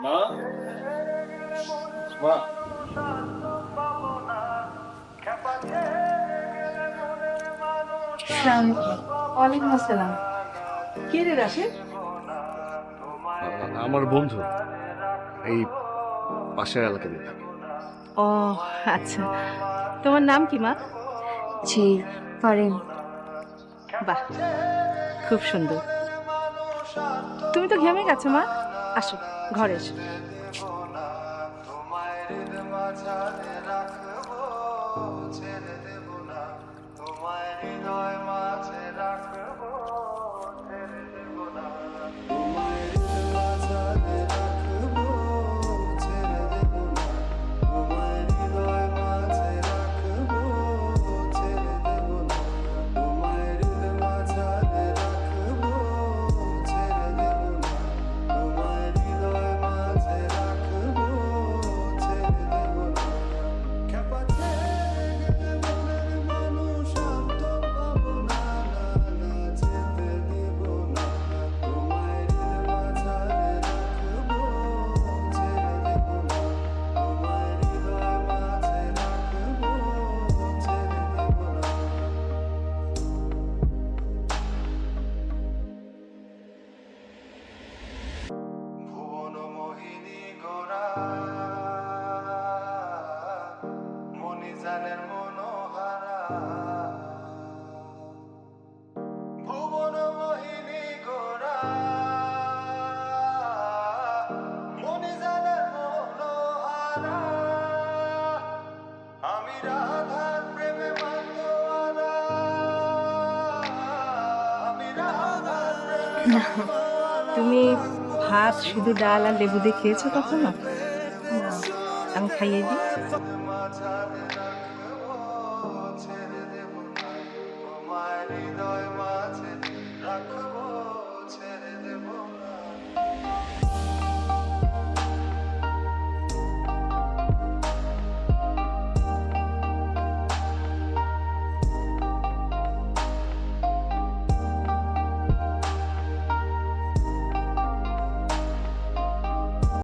মা, মা। আসসালামু আলাইকুম। ওয়ালাইকুম আসসালাম। কে রে রাশেদ? আমার বন্ধু এই পাশের এলাকাতে থাকে। ও আচ্ছা। তোমার নাম কি মা? জি, ফারিন। বাহ, খুব সুন্দর। তুমি তো ঘেমে গেছো মা। আসো, ঘরে এসো। তুমি ভাত শুধু ডাল আর লেবু দিয়ে খেয়েছো কখনো? না। আমি খাইয়ে দিই।